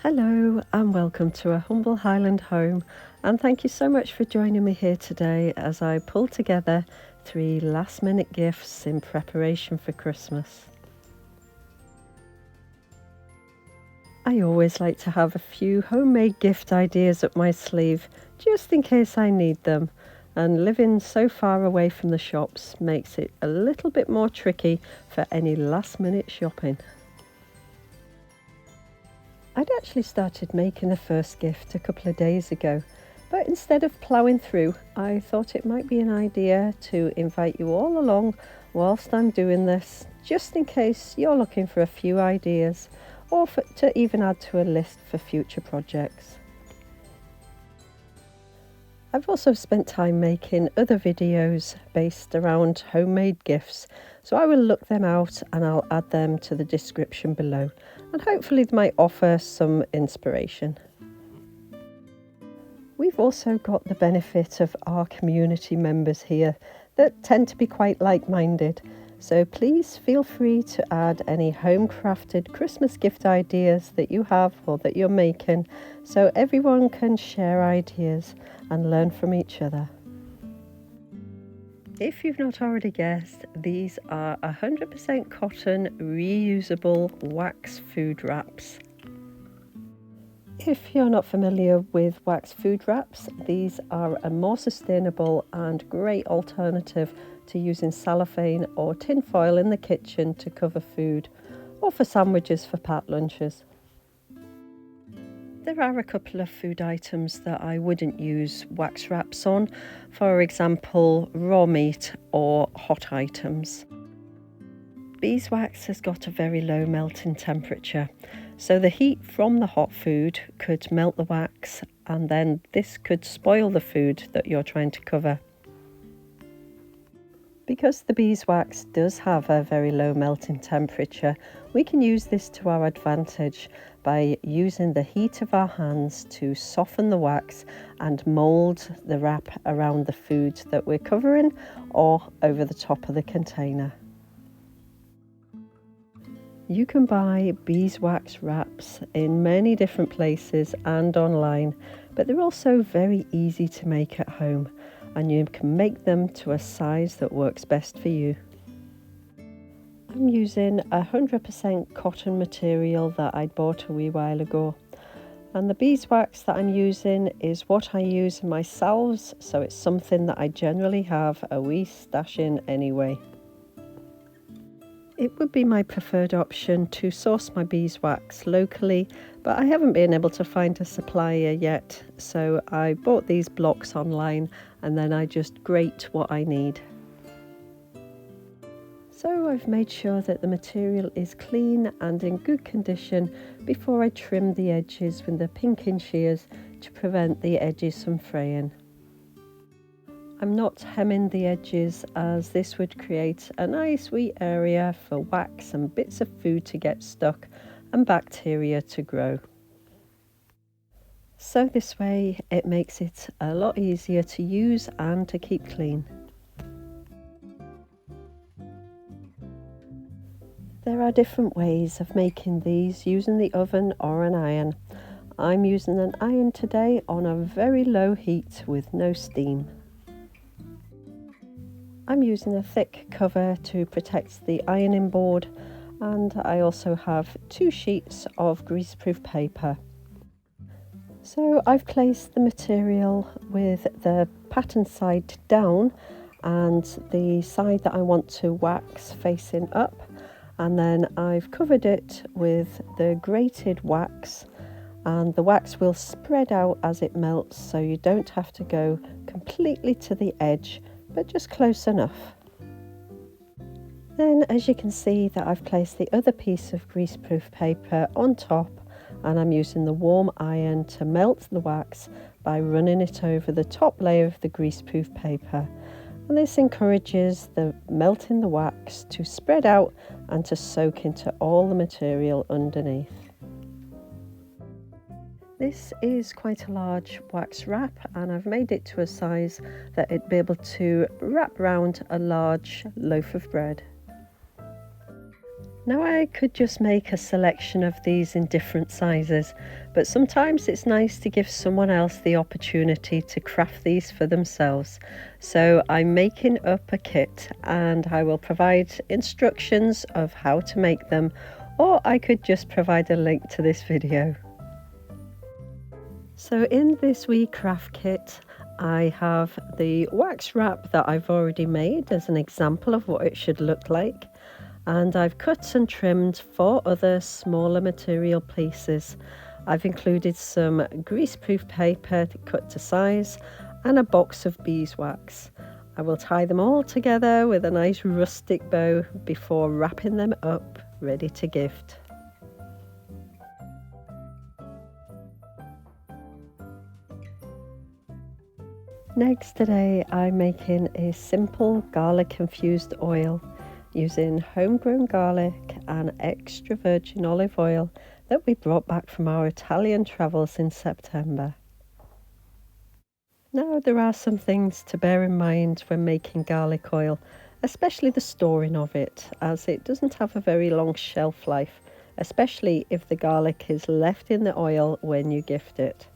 Hello and welcome to a humble Highland home, and thank you so much for joining me here today as I pull together 3 last minute gifts in preparation for Christmas. I always like to have a few homemade gift ideas up my sleeve just in case I need them, and living so far away from the shops makes it a little bit more tricky for any last minute shopping. I'd actually started making the first gift a couple of days ago, but instead of ploughing through, I thought it might be an idea to invite you all along whilst I'm doing this, just in case you're looking for a few ideas or to even add to a list for future projects. I've also spent time making other videos based around homemade gifts, so I will look them out and I'll add them to the description below, and hopefully they might offer some inspiration. We've also got the benefit of our community members here that tend to be quite like-minded, so please feel free to add any home-crafted Christmas gift ideas that you have or that you're making, so everyone can share ideas and learn from each other. If you've not already guessed, these are 100% cotton reusable wax food wraps. If you're not familiar with wax food wraps, these are a more sustainable and great alternative to using cellophane or tin foil in the kitchen to cover food, or for sandwiches for packed lunches. There are a couple of food items that I wouldn't use wax wraps on, for example raw meat or hot items. Beeswax has got a very low melting temperature, so the heat from the hot food could melt the wax, and then this could spoil the food that you're trying to cover. Because the beeswax does have a very low melting temperature, we can use this to our advantage by using the heat of our hands to soften the wax and mould the wrap around the food that we're covering or over the top of the container. You can buy beeswax wraps in many different places and online, but they're also very easy to make at home, and you can make them to a size that works best for you. I'm using 100% cotton material that I bought a wee while ago, and the beeswax that I'm using is what I use in my salves, so it's something that I generally have a wee stash in anyway. It would be my preferred option to source my beeswax locally, but I haven't been able to find a supplier yet, so I bought these blocks online and then I just grate what I need. So I've made sure that the material is clean and in good condition before I trim the edges with the pinking shears to prevent the edges from fraying. I'm not hemming the edges, as this would create a nice wee area for wax and bits of food to get stuck and bacteria to grow. So this way it makes it a lot easier to use and to keep clean. There are different ways of making these using the oven or an iron. I'm using an iron today on a very low heat with no steam. I'm using a thick cover to protect the ironing board, and I also have 2 sheets of greaseproof paper. So I've placed the material with the pattern side down and the side that I want to wax facing up, and then I've covered it with the grated wax, and the wax will spread out as it melts, so you don't have to go completely to the edge, but just close enough. Then, as you can see, that I've placed the other piece of greaseproof paper on top, and I'm using the warm iron to melt the wax by running it over the top layer of the greaseproof paper, and this encourages the melting the wax to spread out and to soak into all the material underneath. This is quite a large wax wrap, and I've made it to a size that it'd be able to wrap around a large loaf of bread. Now I could just make a selection of these in different sizes, but sometimes it's nice to give someone else the opportunity to craft these for themselves. So I'm making up a kit and I will provide instructions of how to make them, or I could just provide a link to this video. So in this wee craft kit, I have the wax wrap that I've already made as an example of what it should look like. And I've cut and trimmed 4 other smaller material pieces. I've included some greaseproof paper cut to size and a box of beeswax. I will tie them all together with a nice rustic bow before wrapping them up, ready to gift. Next today I'm making a simple garlic infused oil using homegrown garlic and extra virgin olive oil that we brought back from our Italian travels in September. Now there are some things to bear in mind when making garlic oil, especially the storing of it, as it doesn't have a very long shelf life, especially if the garlic is left in the oil when you gift it.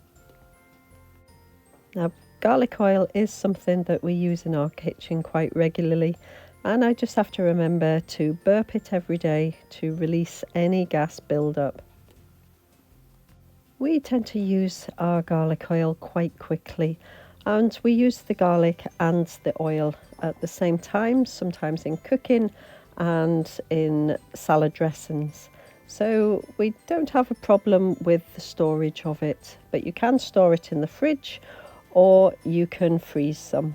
Now garlic oil is something that we use in our kitchen quite regularly, and I just have to remember to burp it every day to release any gas buildup. We tend to use our garlic oil quite quickly, and we use the garlic and the oil at the same time, sometimes in cooking and in salad dressings. So we don't have a problem with the storage of it, but you can store it in the fridge or you can freeze some.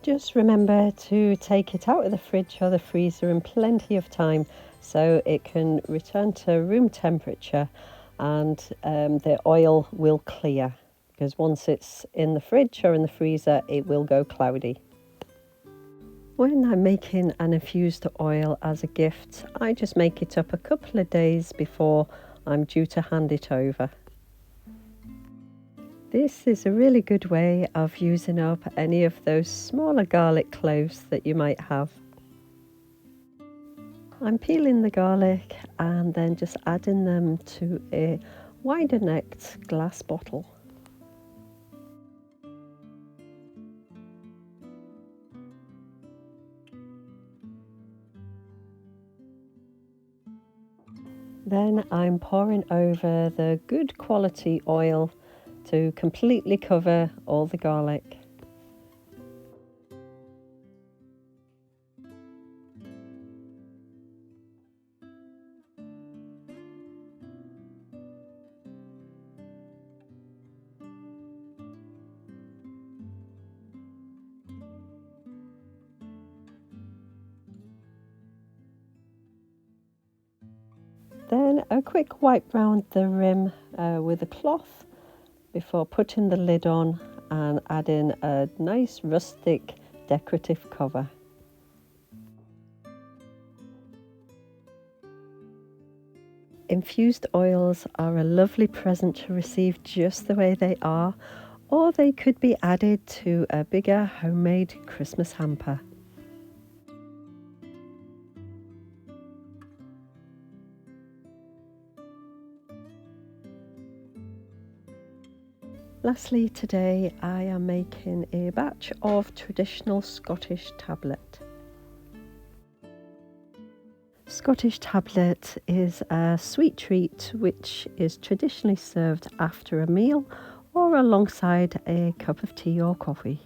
Just remember to take it out of the fridge or the freezer in plenty of time so it can return to room temperature and the oil will clear, because once it's in the fridge or in the freezer it will go cloudy. When I'm making an infused oil as a gift, I just make it up a couple of days before I'm due to hand it over. This is a really good way of using up any of those smaller garlic cloves that you might have. I'm peeling the garlic and then just adding them to a wider necked glass bottle. Then I'm pouring over the good quality oil to completely cover all the garlic. Then a quick wipe round the rim with a cloth before putting the lid on and adding a nice rustic decorative cover. Infused oils are a lovely present to receive just the way they are, or they could be added to a bigger homemade Christmas hamper. Lastly, today I am making a batch of traditional Scottish tablet. Scottish tablet is a sweet treat which is traditionally served after a meal or alongside a cup of tea or coffee.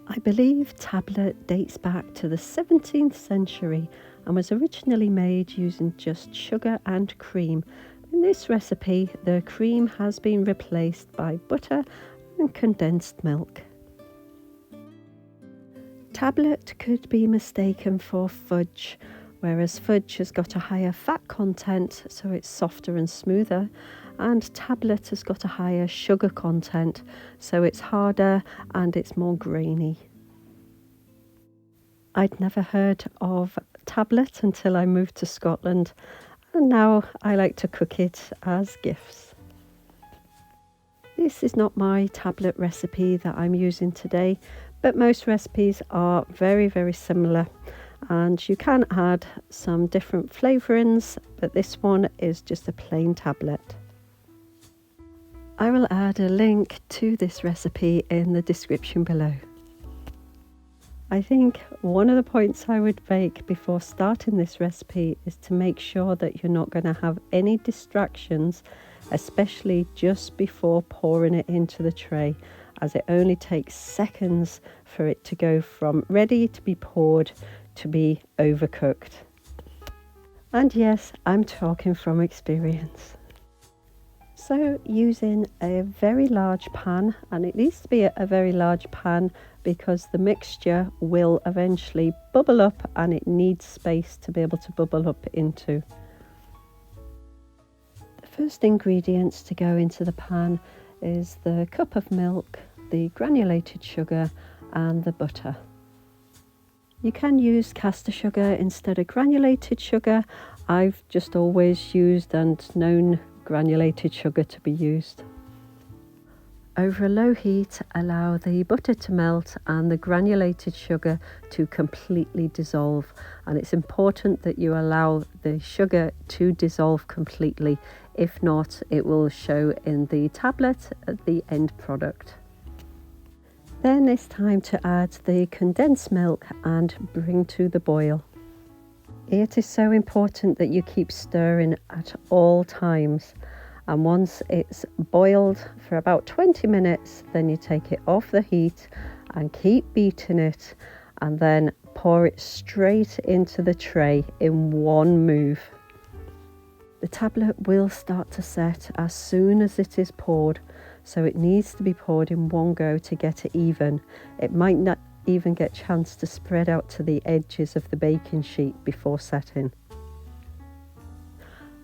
I believe tablet dates back to the 17th century and was originally made using just sugar and cream. In this recipe, the cream has been replaced by butter and condensed milk. Tablet could be mistaken for fudge, whereas fudge has got a higher fat content, so it's softer and smoother, and tablet has got a higher sugar content, so it's harder and it's more grainy. I'd never heard of tablet until I moved to Scotland, and now I like to cook it as gifts. This is not my tablet recipe that I'm using today, but most recipes are very, very similar, and you can add some different flavourings, but this one is just a plain tablet. I will add a link to this recipe in the description below. I think one of the points I would make before starting this recipe is to make sure that you're not going to have any distractions, especially just before pouring it into the tray, as it only takes seconds for it to go from ready to be poured to be overcooked. And yes, I'm talking from experience. So using a very large pan, and it needs to be a very large pan because the mixture will eventually bubble up and it needs space to be able to bubble up into. The first ingredients to go into the pan is the cup of milk, the granulated sugar and the butter. You can use caster sugar instead of granulated sugar. I've just always used and known granulated sugar to be used. Over a low heat, allow the butter to melt and the granulated sugar to completely dissolve. And it's important that you allow the sugar to dissolve completely. If not, it will show in the tablet at the end product. Then it's time to add the condensed milk and bring to the boil. It is so important that you keep stirring at all times, and once it's boiled for about 20 minutes, then you take it off the heat and keep beating it, and then pour it straight into the tray in one move. The tablet will start to set as soon as it is poured, so it needs to be poured in one go to get it even. It might not even get a chance to spread out to the edges of the baking sheet before setting.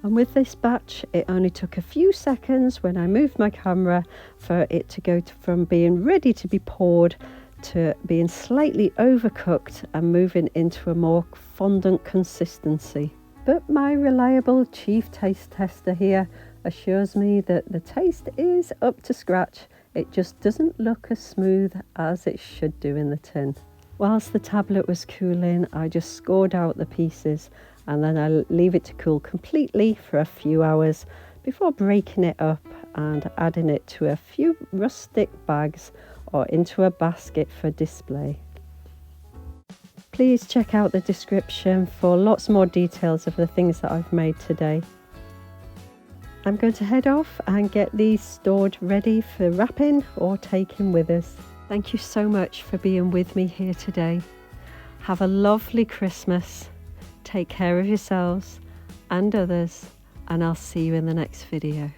And with this batch, it only took a few seconds when I moved my camera for it to go from being ready to be poured to being slightly overcooked and moving into a more fondant consistency. But my reliable chief taste tester here assures me that the taste is up to scratch. It just doesn't look as smooth as it should do in the tin. Whilst the tablet was cooling, I just scored out the pieces and then I leave it to cool completely for a few hours before breaking it up and adding it to a few rustic bags or into a basket for display. Please check out the description for lots more details of the things that I've made today. I'm going to head off and get these stored ready for wrapping or taking with us. Thank you so much for being with me here today. Have a lovely Christmas. Take care of yourselves and others, and I'll see you in the next video.